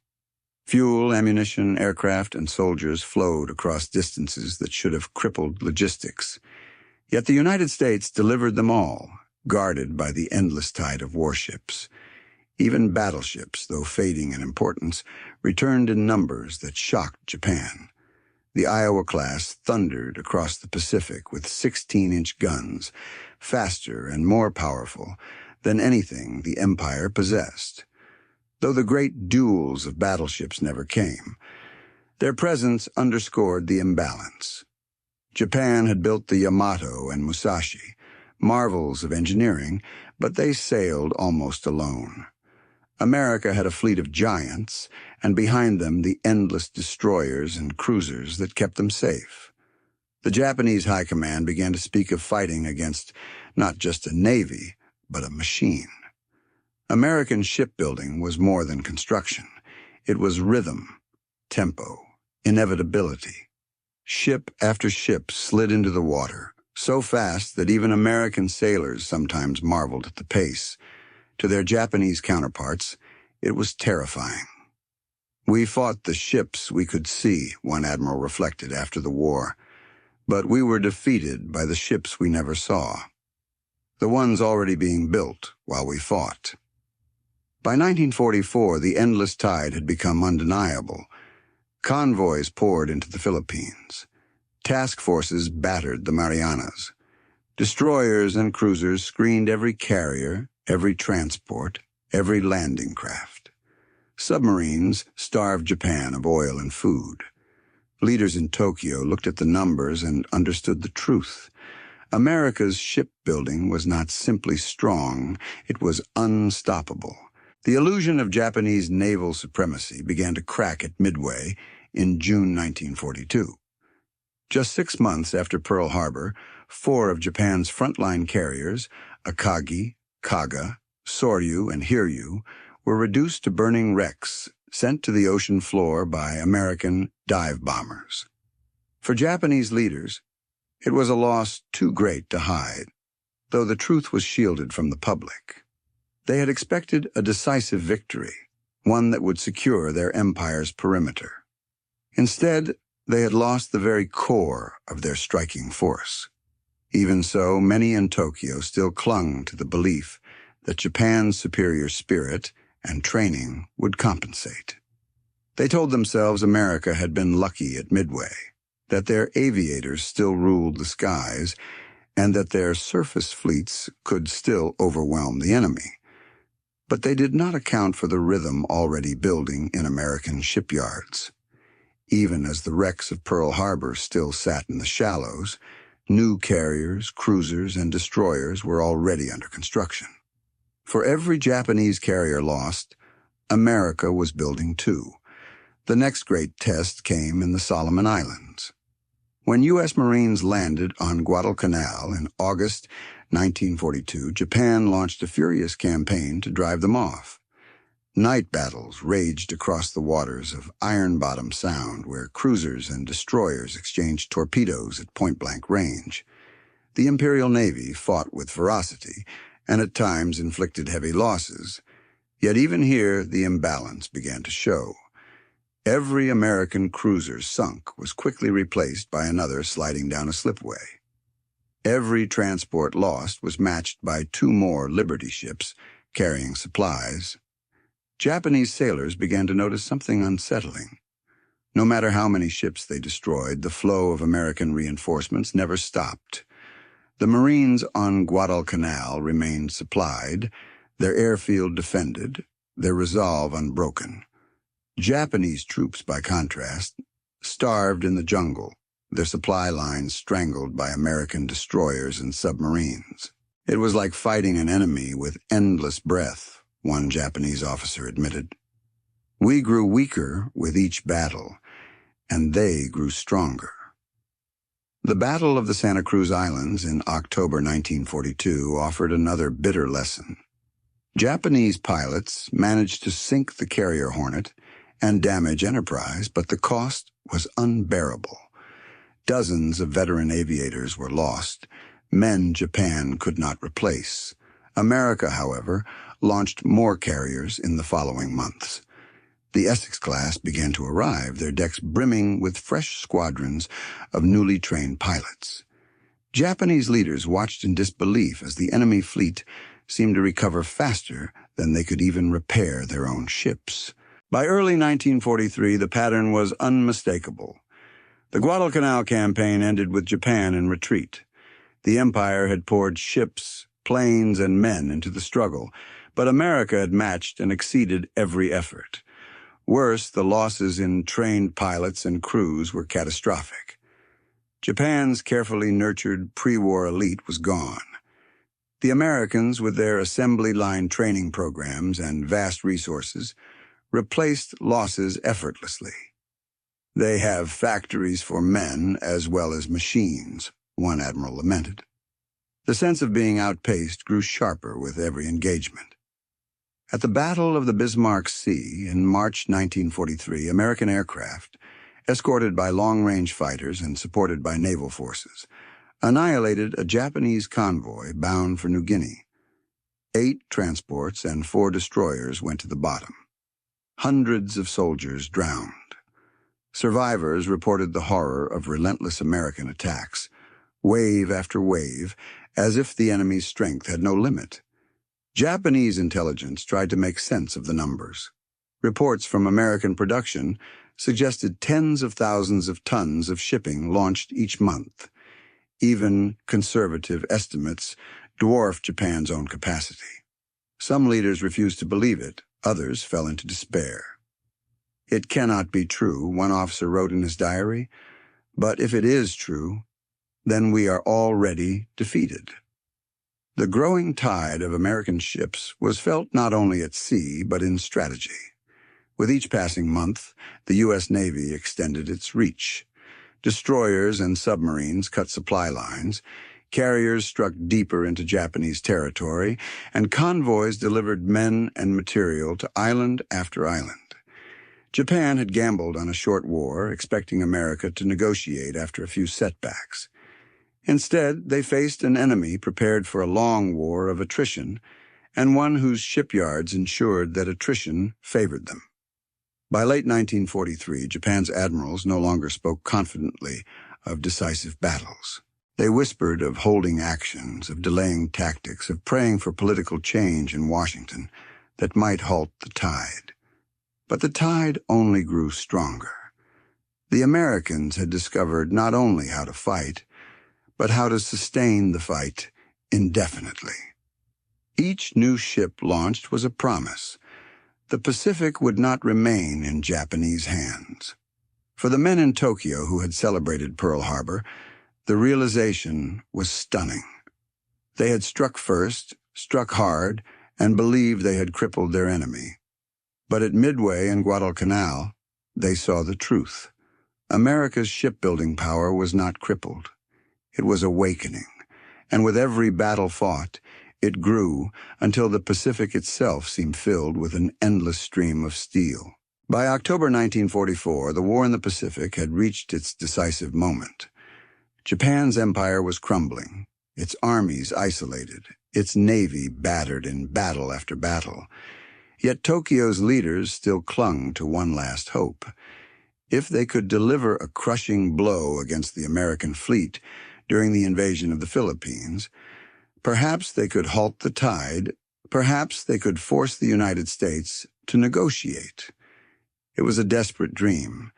Speaker 1: Fuel, ammunition, aircraft, and soldiers flowed across distances that should have crippled logistics. Yet the United States delivered them all, guarded by the endless tide of warships. Even battleships, though fading in importance, returned in numbers that shocked Japan. The Iowa-class thundered across the Pacific with 16-inch guns, faster and more powerful than anything the Empire possessed. Though the great duels of battleships never came, their presence underscored the imbalance. Japan had built the Yamato and Musashi, marvels of engineering, but they sailed almost alone. America had a fleet of giants, and behind them the endless destroyers and cruisers that kept them safe. The Japanese High Command began to speak of fighting against not just a navy, but a machine. American shipbuilding was more than construction. It was rhythm, tempo, inevitability. Ship after ship slid into the water, so fast that even American sailors sometimes marveled at the pace. To their Japanese counterparts, it was terrifying. "We fought the ships we could see," one admiral reflected after the war, "but we were defeated by the ships we never saw, the ones already being built while we fought." By 1944, the endless tide had become undeniable. Convoys poured into the Philippines. Task forces battered the Marianas. Destroyers and cruisers screened every carrier, every transport, every landing craft. Submarines starved Japan of oil and food. Leaders in Tokyo looked at the numbers and understood the truth. America's shipbuilding was not simply strong, it was unstoppable. The illusion of Japanese naval supremacy began to crack at Midway in June 1942. Just 6 months after Pearl Harbor, 4 of Japan's frontline carriers, Akagi, Kaga, Soryu, and Hiryu, were reduced to burning wrecks sent to the ocean floor by American dive bombers. For Japanese leaders, it was a loss too great to hide, though the truth was shielded from the public. They had expected a decisive victory, one that would secure their empire's perimeter. Instead, they had lost the very core of their striking force. Even so, many in Tokyo still clung to the belief that Japan's superior spirit and training would compensate. They told themselves America had been lucky at Midway, that their aviators still ruled the skies, and that their surface fleets could still overwhelm the enemy. But they did not account for the rhythm already building in American shipyards. Even as the wrecks of Pearl Harbor still sat in the shallows, new carriers, cruisers, and destroyers were already under construction. For every Japanese carrier lost, America was building 2. The next great test came in the Solomon Islands. When U.S. Marines landed on Guadalcanal in August 1942, Japan launched a furious campaign to drive them off. Night battles raged across the waters of Iron Bottom Sound, where cruisers and destroyers exchanged torpedoes at point-blank range. The Imperial Navy fought with ferocity and at times inflicted heavy losses. Yet even here, the imbalance began to show. Every American cruiser sunk was quickly replaced by another sliding down a slipway. Every transport lost was matched by 2 more Liberty ships carrying supplies. Japanese sailors began to notice something unsettling. No matter how many ships they destroyed, the flow of American reinforcements never stopped. The Marines on Guadalcanal remained supplied, their airfield defended, their resolve unbroken. Japanese troops, by contrast, starved in the jungle, their supply lines strangled by American destroyers and submarines. It was like fighting an enemy with endless breath, one Japanese officer admitted. We grew weaker with each battle, and they grew stronger. The Battle of the Santa Cruz Islands in October 1942 offered another bitter lesson. Japanese pilots managed to sink the carrier Hornet and damage Enterprise, but the cost was unbearable. Dozens of veteran aviators were lost, men Japan could not replace. America, however, launched more carriers in the following months. The Essex-class began to arrive, their decks brimming with fresh squadrons of newly trained pilots. Japanese leaders watched in disbelief as the enemy fleet seemed to recover faster than they could even repair their own ships. By early 1943, the pattern was unmistakable. The Guadalcanal campaign ended with Japan in retreat. The Empire had poured ships, planes, and men into the struggle, but America had matched and exceeded every effort. Worse, the losses in trained pilots and crews were catastrophic. Japan's carefully nurtured pre-war elite was gone. The Americans, with their assembly line training programs and vast resources, replaced losses effortlessly. They have factories for men as well as machines, one admiral lamented. The sense of being outpaced grew sharper with every engagement. At the Battle of the Bismarck Sea in March 1943, American aircraft, escorted by long-range fighters and supported by naval forces, annihilated a Japanese convoy bound for New Guinea. 8 transports and 4 destroyers went to the bottom. Hundreds of soldiers drowned. Survivors reported the horror of relentless American attacks, wave after wave, as if the enemy's strength had no limit. Japanese intelligence tried to make sense of the numbers. Reports from American production suggested tens of thousands of tons of shipping launched each month. Even conservative estimates dwarfed Japan's own capacity. Some leaders refused to believe it, others fell into despair. "It cannot be true," one officer wrote in his diary, "but if it is true, then we are already defeated." The growing tide of American ships was felt not only at sea but in strategy. With each passing month, the U.S. Navy extended its reach. Destroyers and submarines cut supply lines, carriers struck deeper into Japanese territory, and convoys delivered men and material to island after island. Japan had gambled on a short war, expecting America to negotiate after a few setbacks. Instead, they faced an enemy prepared for a long war of attrition, and one whose shipyards ensured that attrition favored them. By late 1943, Japan's admirals no longer spoke confidently of decisive battles. They whispered of holding actions, of delaying tactics, of praying for political change in Washington that might halt the tide. But the tide only grew stronger. The Americans had discovered not only how to fight, but how to sustain the fight indefinitely. Each new ship launched was a promise. The Pacific would not remain in Japanese hands. For the men in Tokyo who had celebrated Pearl Harbor, the realization was stunning. They had struck first, struck hard, and believed they had crippled their enemy. But at Midway and Guadalcanal, they saw the truth. America's shipbuilding power was not crippled. It was awakening, and with every battle fought, it grew until the Pacific itself seemed filled with an endless stream of steel. By October 1944, the war in the Pacific had reached its decisive moment. Japan's empire was crumbling, its armies isolated, its navy battered in battle after battle. Yet Tokyo's leaders still clung to one last hope. If they could deliver a crushing blow against the American fleet during the invasion of the Philippines, perhaps they could halt the tide, perhaps they could force the United States to negotiate. It was a desperate dream,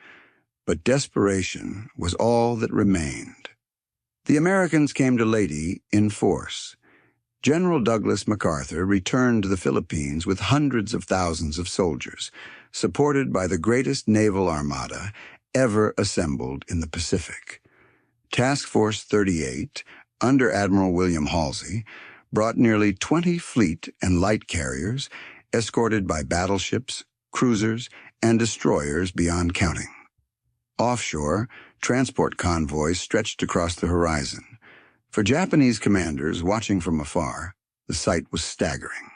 Speaker 1: but desperation was all that remained. The Americans came to Leyte in force. General Douglas MacArthur returned to the Philippines with hundreds of thousands of soldiers, supported by the greatest naval armada ever assembled in the Pacific. Task Force 38, under Admiral William Halsey, brought nearly 20 fleet and light carriers, escorted by battleships, cruisers, and destroyers beyond counting. Offshore, transport convoys stretched across the horizon. For Japanese commanders watching from afar, the sight was staggering.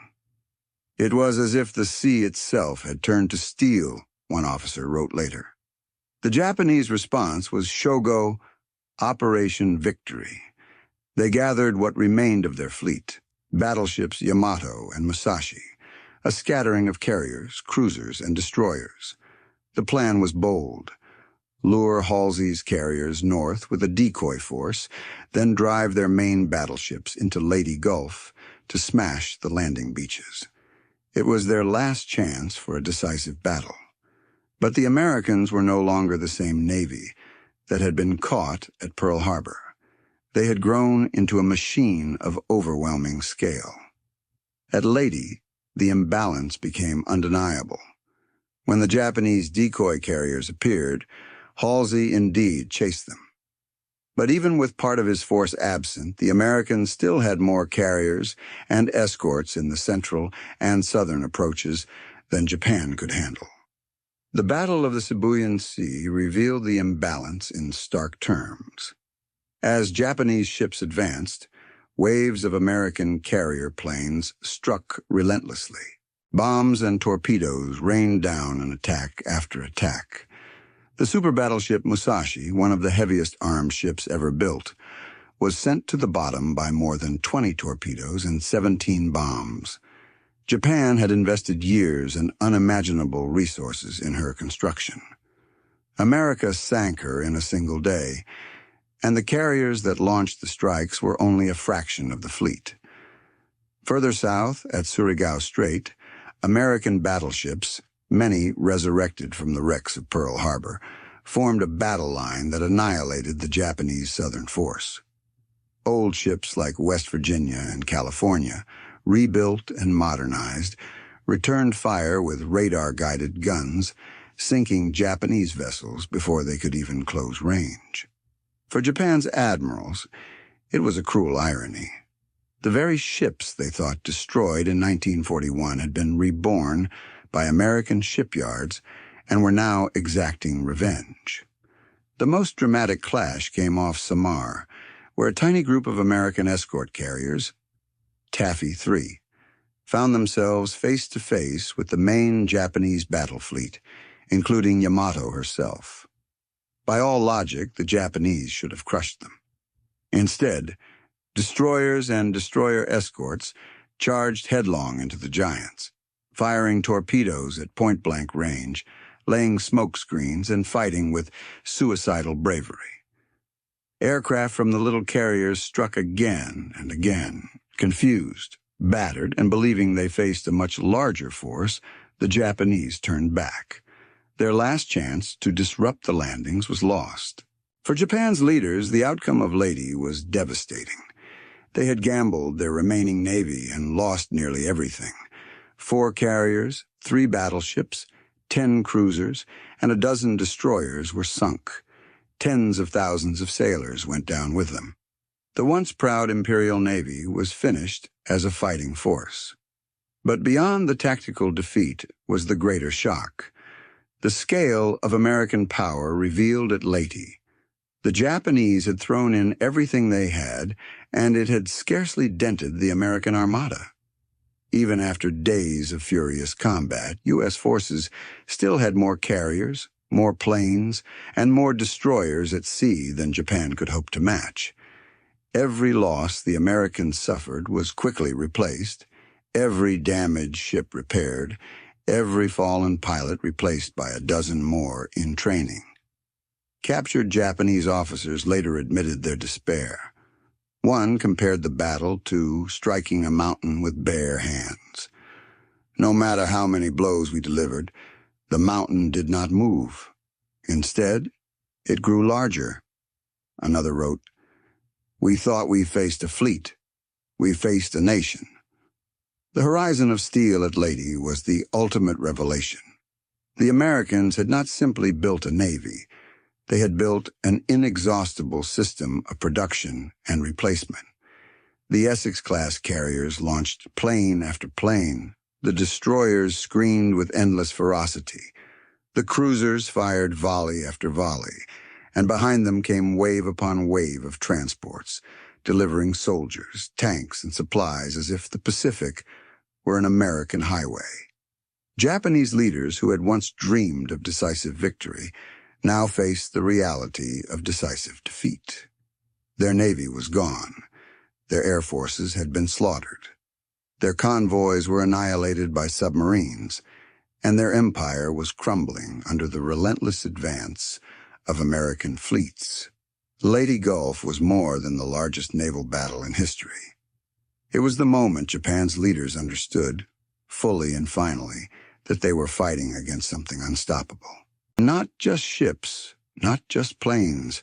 Speaker 1: It was as if the sea itself had turned to steel, one officer wrote later. The Japanese response was Shogo, Operation Victory. They gathered what remained of their fleet, battleships Yamato and Musashi, a scattering of carriers, cruisers, and destroyers. The plan was bold. Lure Halsey's carriers north with a decoy force, then drive their main battleships into Leyte Gulf to smash the landing beaches. It was their last chance for a decisive battle. But the Americans were no longer the same Navy that had been caught at Pearl Harbor. They had grown into a machine of overwhelming scale. At Leyte, the imbalance became undeniable. When the Japanese decoy carriers appeared, Halsey indeed chased them. But even with part of his force absent, the Americans still had more carriers and escorts in the central and southern approaches than Japan could handle. The Battle of the Sibuyan Sea revealed the imbalance in stark terms. As Japanese ships advanced, waves of American carrier planes struck relentlessly. Bombs and torpedoes rained down in attack after attack. The super battleship Musashi, one of the heaviest armed ships ever built, was sent to the bottom by more than 20 torpedoes and 17 bombs. Japan had invested years and unimaginable resources in her construction. America sank her in a single day, and the carriers that launched the strikes were only a fraction of the fleet. Further south, at Surigao Strait, American battleships, many resurrected from the wrecks of Pearl Harbor, formed a battle line that annihilated the Japanese southern force. Old ships like West Virginia and California, rebuilt and modernized, returned fire with radar-guided guns, sinking Japanese vessels before they could even close range. For Japan's admirals, it was a cruel irony. The very ships they thought destroyed in 1941 had been reborn by American shipyards and were now exacting revenge. The most dramatic clash came off Samar, where a tiny group of American escort carriers, Taffy 3, found themselves face to face with the main Japanese battle fleet, including Yamato herself. By all logic, the Japanese should have crushed them. Instead, destroyers and destroyer escorts charged headlong into the giants, firing torpedoes at point-blank range, laying smoke screens, and fighting with suicidal bravery. Aircraft from the little carriers struck again and again. Confused, battered, and believing they faced a much larger force, the Japanese turned back. Their last chance to disrupt the landings was lost. For Japan's leaders, the outcome of Leyte was devastating. They had gambled their remaining navy and lost nearly everything. 4 carriers, 3 battleships, 10 cruisers, and a dozen destroyers were sunk. Tens of thousands of sailors went down with them. The once proud Imperial Navy was finished as a fighting force. But beyond the tactical defeat was the greater shock. The scale of American power revealed at Leyte. The Japanese had thrown in everything they had, and it had scarcely dented the American armada. Even after days of furious combat, U.S. forces still had more carriers, more planes, and more destroyers at sea than Japan could hope to match. Every loss the Americans suffered was quickly replaced, every damaged ship repaired, every fallen pilot replaced by a dozen more in training. Captured Japanese officers later admitted their despair. One compared the battle to striking a mountain with bare hands. No matter how many blows we delivered, the mountain did not move. Instead, it grew larger. Another wrote, "We thought we faced a fleet. We faced a nation." The horizon of steel at Leyte was the ultimate revelation. The Americans had not simply built a navy. They had built an inexhaustible system of production and replacement. The Essex-class carriers launched plane after plane. The destroyers screamed with endless ferocity. The cruisers fired volley after volley, and behind them came wave upon wave of transports, delivering soldiers, tanks, and supplies as if the Pacific were an American highway. Japanese leaders who had once dreamed of decisive victory now faced the reality of decisive defeat. Their navy was gone. Their air forces had been slaughtered. Their convoys were annihilated by submarines, and their empire was crumbling under the relentless advance of American fleets. Leyte Gulf was more than the largest naval battle in history. It was the moment Japan's leaders understood, fully and finally, that they were fighting against something unstoppable. Not just ships, not just planes,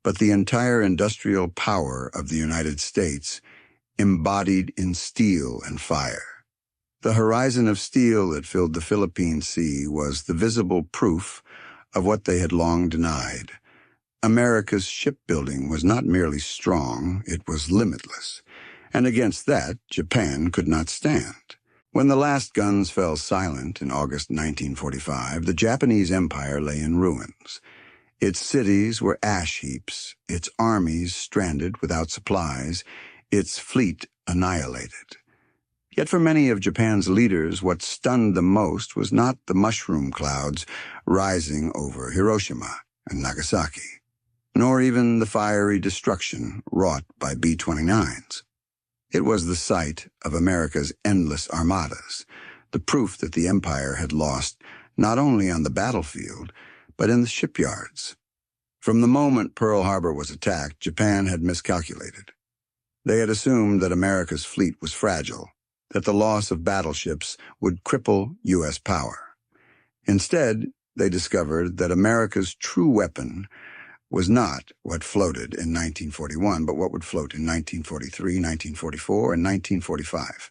Speaker 1: but the entire industrial power of the United States, embodied in steel and fire. The horizon of steel that filled the Philippine Sea was the visible proof of what they had long denied. America's shipbuilding was not merely strong, it was limitless, and against that, Japan could not stand. When the last guns fell silent in August 1945, the Japanese Empire lay in ruins. Its cities were ash heaps, its armies stranded without supplies, its fleet annihilated. Yet for many of Japan's leaders, what stunned them most was not the mushroom clouds rising over Hiroshima and Nagasaki, nor even the fiery destruction wrought by B-29s. It was the sight of America's endless armadas, the proof that the empire had lost not only on the battlefield, but in the shipyards. From the moment Pearl Harbor was attacked, Japan had miscalculated. They had assumed that America's fleet was fragile, that the loss of battleships would cripple U.S. power. Instead, they discovered that America's true weapon was not what floated in 1941, but what would float in 1943, 1944, and 1945.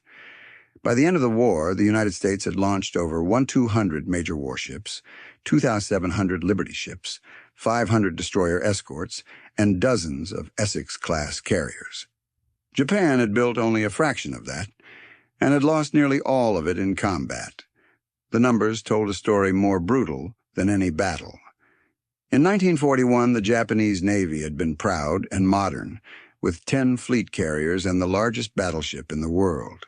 Speaker 1: By the end of the war, the United States had launched over 1,200 major warships, 2,700 Liberty ships, 500 destroyer escorts, and dozens of Essex-class carriers. Japan had built only a fraction of that, and had lost nearly all of it in combat. The numbers told a story more brutal than any battle. In 1941, the Japanese Navy had been proud and modern, with 10 fleet carriers and the largest battleship in the world.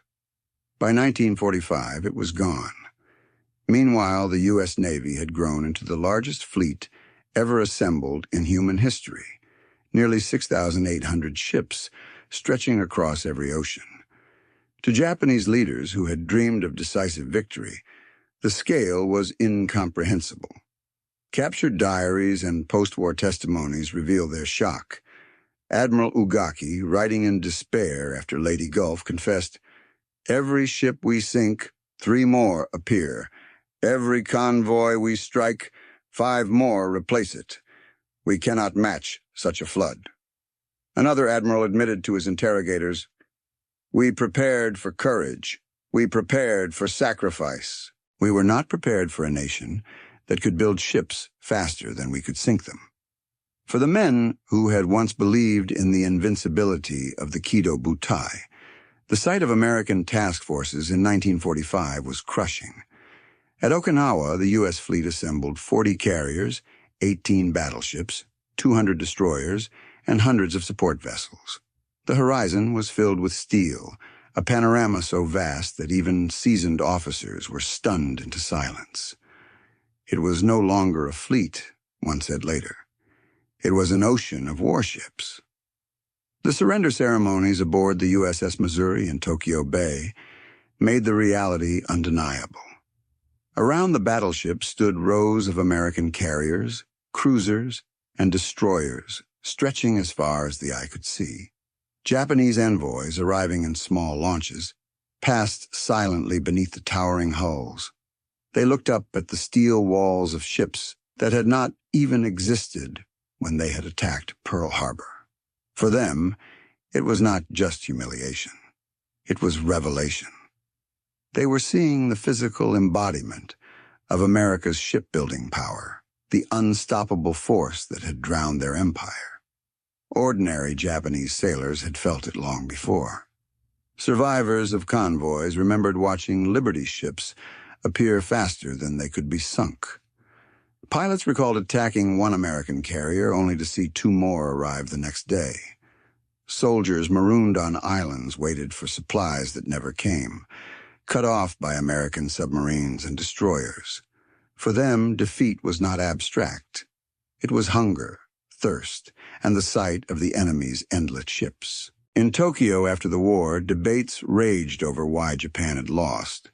Speaker 1: By 1945, it was gone. Meanwhile, the U.S. Navy had grown into the largest fleet ever assembled in human history, nearly 6,800 ships stretching across every ocean. To Japanese leaders who had dreamed of decisive victory, the scale was incomprehensible. Captured diaries and post-war testimonies reveal their shock. Admiral Ugaki, writing in despair after Leyte Gulf, confessed, "Every ship we sink, 3 more appear. Every convoy we strike, 5 more replace it. We cannot match such a flood." Another admiral admitted to his interrogators, "We prepared for courage. We prepared for sacrifice. We were not prepared for a nation that could build ships faster than we could sink them." For the men who had once believed in the invincibility of the Kido Butai, the sight of American task forces in 1945 was crushing. At Okinawa, the U.S. fleet assembled 40 carriers, 18 battleships, 200 destroyers, and hundreds of support vessels. The horizon was filled with steel, a panorama so vast that even seasoned officers were stunned into silence. It was no longer a fleet, one said later. It was an ocean of warships. The surrender ceremonies aboard the USS Missouri in Tokyo Bay made the reality undeniable. Around the battleship stood rows of American carriers, cruisers, and destroyers, stretching as far as the eye could see. Japanese envoys, arriving in small launches, passed silently beneath the towering hulls. They looked up at the steel walls of ships that had not even existed when they had attacked Pearl Harbor. For them, it was not just humiliation. It was revelation. They were seeing the physical embodiment of America's shipbuilding power, the unstoppable force that had drowned their empire. Ordinary Japanese sailors had felt it long before. Survivors of convoys remembered watching Liberty ships appear faster than they could be sunk. Pilots recalled attacking one American carrier only to see two more arrive the next day. Soldiers marooned on islands waited for supplies that never came, cut off by American submarines and destroyers. For them, defeat was not abstract. It was hunger, thirst, and the sight of the enemy's endless ships. In Tokyo after the war, debates raged over why Japan had lost.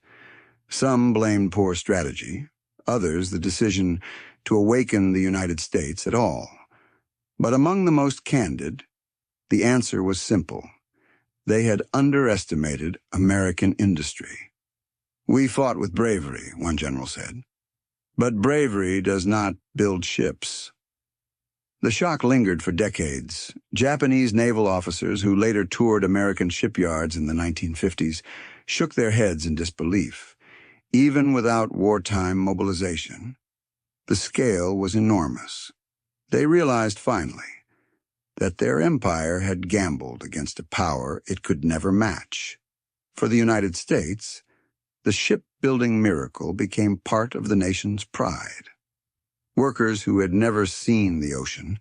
Speaker 1: Some blamed poor strategy, others the decision to awaken the United States at all. But among the most candid, the answer was simple. They had underestimated American industry. "We fought with bravery," one general said. "But bravery does not build ships." The shock lingered for decades. Japanese naval officers who later toured American shipyards in the 1950s shook their heads in disbelief. Even without wartime mobilization, the scale was enormous. They realized finally that their empire had gambled against a power it could never match. For the United States, the shipbuilding miracle became part of the nation's pride. Workers who had never seen the ocean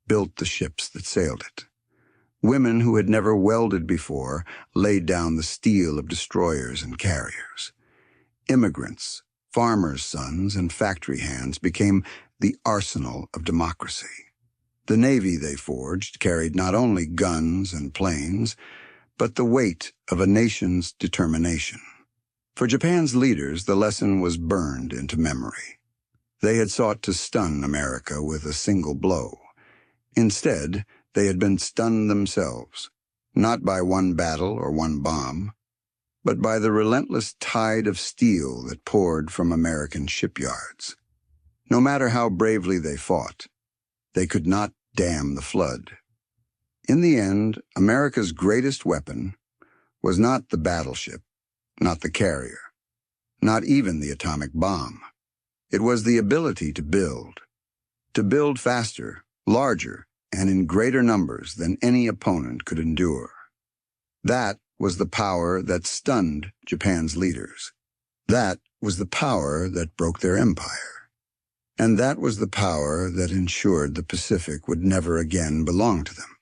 Speaker 1: built the ships that sailed it. Women who had never welded before laid down the steel of destroyers and carriers. Immigrants, farmers' sons, and factory hands became the arsenal of democracy. The Navy they forged carried not only guns and planes, but the weight of a nation's determination. For Japan's leaders, the lesson was burned into memory. They had sought to stun America with a single blow. Instead, they had been stunned themselves, not by one battle or one bomb, but by the relentless tide of steel that poured from American shipyards. No matter how bravely they fought, they could not dam the flood. In the end, America's greatest weapon was not the battleship, not the carrier, not even the atomic bomb. It was the ability to build faster, larger, and in greater numbers than any opponent could endure. That was the power that stunned Japan's leaders. That was the power that broke their empire. And that was the power that ensured the Pacific would never again belong to them.